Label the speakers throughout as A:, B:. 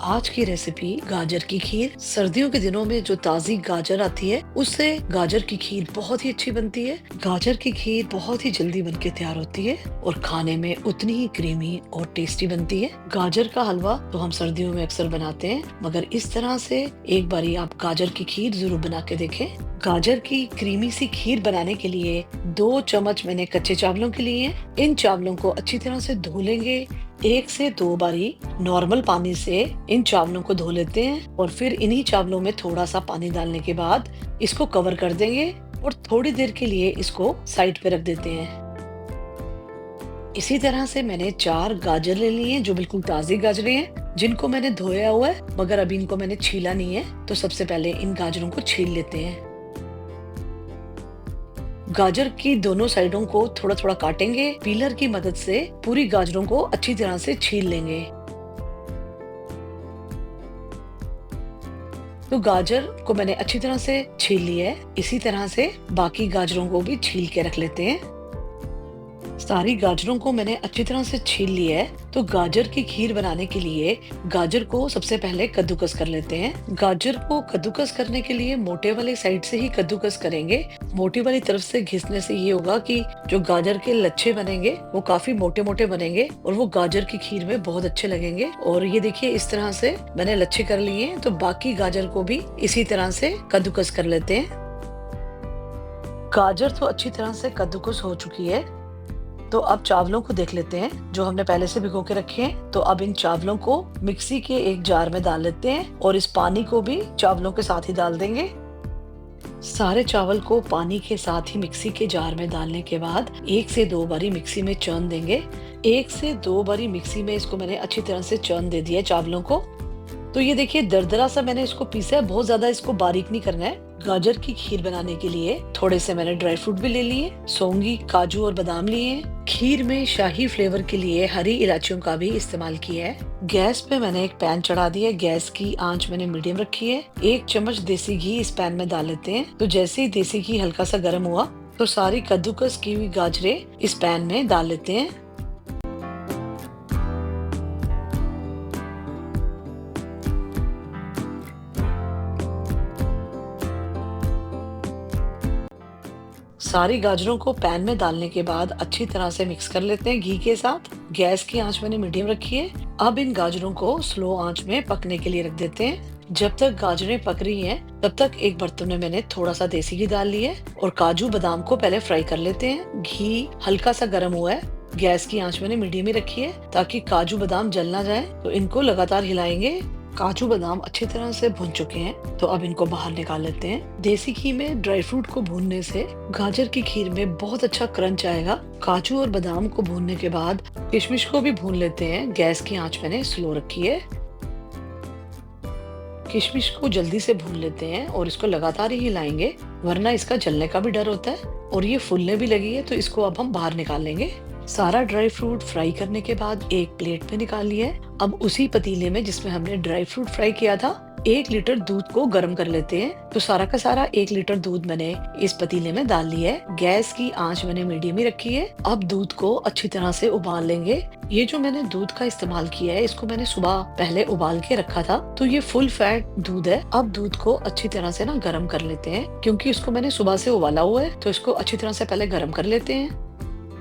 A: आज की रेसिपी गाजर की खीर। सर्दियों के दिनों में जो ताजी गाजर आती है उससे गाजर की खीर बहुत ही अच्छी बनती है। गाजर की खीर बहुत ही जल्दी बनके तैयार होती है और खाने में उतनी ही क्रीमी और टेस्टी बनती है। गाजर का हलवा तो हम सर्दियों में अक्सर बनाते हैं, मगर इस तरह से एक बारी आप गाजर की खीर जरूर बना के देखें। गाजर की क्रीमी सी खीर बनाने के लिए 2 चम्मच मैंने कच्चे चावलों के लिए हैं। इन चावलों को अच्छी तरह से धो लेंगे। 1 से 2 बारी नॉर्मल पानी से इन चावलों को धो लेते हैं और फिर इन्हीं चावलों में थोड़ा सा पानी डालने के बाद इसको कवर कर देंगे और थोड़ी देर के लिए इसको साइड पे रख देते हैं। इसी तरह से मैंने 4 गाजर ले लिए हैं जो बिल्कुल ताजी गाजरें हैं, जिनको मैंने धोया हुआ है मगर अभी इनको मैंने छीला नहीं है। तो सबसे पहले इन गाजरों को छील लेते हैं। गाजर की दोनों साइडों को थोड़ा थोड़ा काटेंगे। पीलर की मदद से पूरी गाजरों को अच्छी तरह से छील लेंगे। तो गाजर को मैंने अच्छी तरह से छील लिया है। इसी तरह से बाकी गाजरों को भी छील के रख लेते हैं। सारी गाजरों को मैंने अच्छी तरह से छील लिया है। तो गाजर की खीर बनाने के लिए गाजर को सबसे पहले कद्दूकस कर लेते हैं। गाजर को कद्दूकस करने के लिए मोटे वाली साइड से ही कद्दूकस करेंगे। मोटी वाली तरफ से घिसने से ये होगा कि जो गाजर के लच्छे बनेंगे वो काफी मोटे मोटे बनेंगे और वो गाजर की खीर में बहुत अच्छे लगेंगे। और ये देखिए, इस तरह से मैंने लच्छे कर लिए हैं। तो बाकी गाजर को भी इसी तरह से कद्दूकस कर लेते हैं। गाजर तो अच्छी तरह से कद्दूकस हो चुकी है। तो अब चावलों को देख लेते हैं जो हमने पहले से भिगो के रखे हैं। तो अब इन चावलों को मिक्सी के एक जार में डाल लेते हैं और इस पानी को भी चावलों के साथ ही डाल देंगे। सारे चावल को पानी के साथ ही मिक्सी के जार में डालने के बाद 1 से 2 बारी मिक्सी में चर्न देंगे। 1 से 2 बारी मिक्सी में इसको मैंने अच्छी तरह से चर्न दे दिया चावलों को। तो ये देखिए, दरदरा सा मैंने इसको पीसा है, बहुत ज्यादा इसको बारीक नहीं करना है। गाजर की खीर बनाने के लिए थोड़े से मैंने ड्राई फ्रूट भी ले लिए, सौंगी, काजू और बादाम लिए। खीर में शाही फ्लेवर के लिए हरी इलायचियों का भी इस्तेमाल किया है। गैस पे मैंने एक पैन चढ़ा दिया। गैस की आंच मैंने मीडियम रखी है। 1 चम्मच देसी घी इस पैन में डाल लेते हैं। तो जैसे ही देसी घी हल्का सा गर्म हुआ तो सारी कद्दूकस की हुई गाजरें इस पैन में डाल लेते हैं। सारी गाजरों को पैन में डालने के बाद अच्छी तरह से मिक्स कर लेते हैं घी के साथ। गैस की आंच मैंने मीडियम रखी है। अब इन गाजरों को स्लो आंच में पकने के लिए रख देते हैं। जब तक गाजरें पक रही हैं, तब तक एक बर्तन में मैंने थोड़ा सा देसी घी डाल लिया है और काजू बादाम को पहले फ्राई कर लेते हैं। घी हल्का सा गर्म हुआ है। गैस की आंच मैंने मीडियम ही रखी है ताकि काजू बादाम जल ना जाए। तो इनको लगातार हिलाएंगे। काजू बादाम अच्छी तरह से भुन चुके हैं, तो अब इनको बाहर निकाल लेते हैं। देसी घी में ड्राई फ्रूट को भूनने से गाजर की खीर में बहुत अच्छा क्रंच आएगा। काजू और बादाम को भूनने के बाद किशमिश को भी भून लेते हैं। गैस की आंच मैंने स्लो रखी है। किशमिश को जल्दी से भून लेते हैं और इसको लगातार ही हिलाएंगे, वरना इसका जलने का भी डर होता है। और ये फूलने भी लगी है, तो इसको अब हम बाहर निकाल लेंगे। सारा ड्राई फ्रूट फ्राई करने के बाद एक प्लेट में निकाल लिया है। अब उसी पतीले में जिसमें हमने ड्राई फ्रूट फ्राई किया था, 1 लीटर दूध को गर्म कर लेते हैं। तो सारा का सारा 1 लीटर दूध मैंने इस पतीले में डाल लिया है। गैस की आंच मैंने मीडियम ही रखी है। अब दूध को अच्छी तरह से उबाल लेंगे। ये जो मैंने दूध का इस्तेमाल किया है, इसको मैंने सुबह पहले उबाल के रखा था, तो ये फुल फैट दूध है। अब दूध को अच्छी तरह से ना गर्म कर लेते हैं, क्योंकि इसको मैंने सुबह से उबाला हुआ है। तो इसको अच्छी तरह से पहले गर्म कर लेते हैं।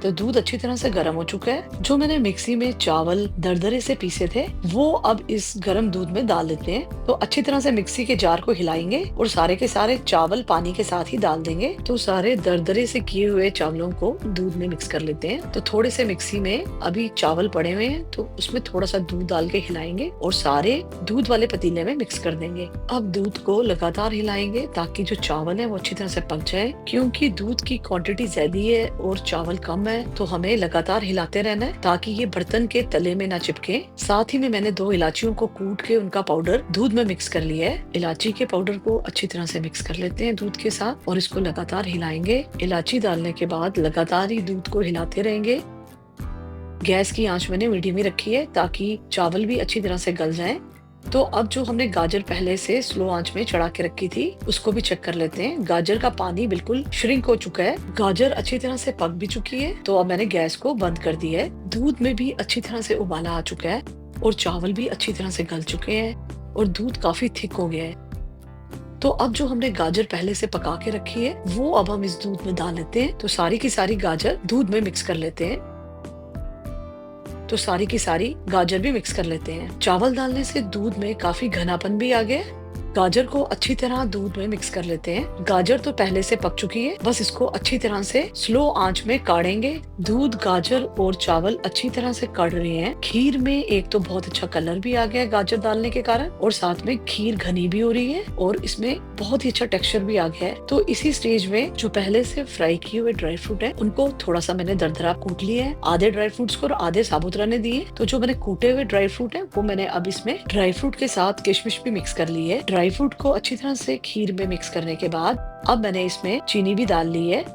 A: तो दूध अच्छी तरह से गर्म हो चुका है। जो मैंने मिक्सी में चावल दरदरे से पीसे थे, वो अब इस गर्म दूध में डाल देते हैं। तो अच्छी तरह से मिक्सी के जार को हिलाएंगे और सारे के सारे चावल पानी के साथ ही डाल देंगे। तो सारे दरदरे से किए हुए चावलों को दूध में मिक्स कर लेते हैं। तो थोड़े से मिक्सी में अभी चावल पड़े हुए हैं, तो उसमें थोड़ा सा दूध डाल के हिलाएंगे और सारे दूध वाले पतीले में मिक्स कर देंगे। अब दूध को लगातार हिलाएंगे ताकि जो चावल है वो अच्छी तरह से पक जाए, क्योंकि दूध की क्वांटिटी ज्यादा है और चावल कम है। तो हमें लगातार हिलाते रहना है ताकि ये बर्तन के तले में ना चिपके। साथ ही में मैंने 2 इलायचियों को कूट के उनका पाउडर दूध में मिक्स कर लिया है। इलायची के पाउडर को अच्छी तरह से मिक्स कर लेते हैं दूध के साथ और इसको लगातार हिलाएंगे। इलायची डालने के बाद लगातार ही दूध को हिलाते रहेंगे। गैस की आंच मैंने मीडियम ही रखी है ताकि चावल भी अच्छी तरह से गल जाएं। तो अब जो हमने गाजर पहले से स्लो आंच में चढ़ा के रखी थी, उसको भी चेक कर लेते हैं। गाजर का पानी बिल्कुल श्रिंक हो चुका है। गाजर अच्छी तरह से पक भी चुकी है। तो अब मैंने गैस को बंद कर दिया है। दूध में भी अच्छी तरह से उबाला आ चुका है। और चावल भी अच्छी तरह से गल चुके हैं और दूध काफी थिक हो गया है। तो अब जो हमने गाजर पहले से पका के रखी है वो अब हम इस दूध में डाल लेते हैं। तो सारी की सारी गाजर दूध में मिक्स कर लेते हैं। तो सारी की सारी गाजर भी मिक्स कर लेते हैं। चावल डालने से दूध में काफी घनापन भी आ गया है। गाजर को अच्छी तरह दूध में मिक्स कर लेते हैं। गाजर तो पहले से पक चुकी है, बस इसको अच्छी तरह से स्लो आंच में काढ़ेंगे। दूध, गाजर और चावल अच्छी तरह से कढ़ रहे हैं। खीर में एक तो बहुत अच्छा कलर भी आ गया है गाजर डालने के कारण, और साथ में खीर घनी भी हो रही है और इसमें बहुत ही अच्छा टेक्सचर भी आ गया है। तो इसी स्टेज में जो पहले से फ्राई किए हुए ड्राई फ्रूट है उनको थोड़ा सा मैंने दरदरा कूट लिया है। आधे ड्राई फ्रूट्स को और आधे साबुत रहने दिए। तो जो मैंने कूटे हुए ड्राई फ्रूट है वो मैंने अब इसमें ड्राई फ्रूट के साथ किशमिश भी मिक्स कर ली है। ड्राई फ्रूट को अच्छी तरह से खीर में मिक्स करने के बाद अब मैंने इसमें चीनी भी डाल ली है।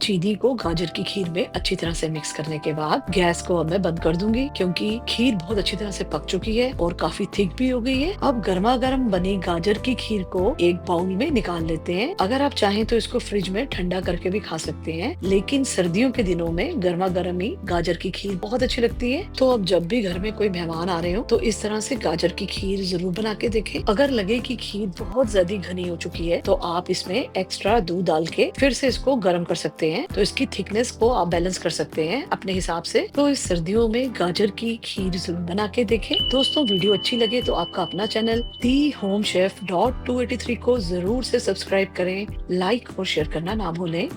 A: चीनी को गाजर की खीर में अच्छी तरह से मिक्स करने के बाद गैस को अब मैं बंद कर दूंगी, क्योंकि खीर बहुत अच्छी तरह से पक चुकी है और काफी थिक भी हो गई है। अब गर्मा गर्म बनी गाजर की खीर को एक बाउल में निकाल लेते हैं। अगर आप चाहें तो इसको फ्रिज में ठंडा करके भी खा सकते हैं, लेकिन सर्दियों के दिनों में गर्मा गर्म ही गाजर की खीर बहुत अच्छी लगती है। तो अब जब भी घर में कोई मेहमान आ रहे हो तो इस तरह से गाजर की खीर जरूर बना के देखें। अगर लगे कि खीर बहुत ज्यादा घनी हो चुकी है तो आप इसमें एक्स्ट्रा दूध डाल के फिर से इसको गर्म कर सकते हैं। तो इसकी थिकनेस को आप बैलेंस कर सकते हैं अपने हिसाब से। तो इस सर्दियों में गाजर की खीर जरूर बना के देखें। दोस्तों, वीडियो अच्छी लगे तो आपका अपना चैनल theHomechef.283 को जरूर से सब्सक्राइब करें, लाइक और शेयर करना ना भूलें।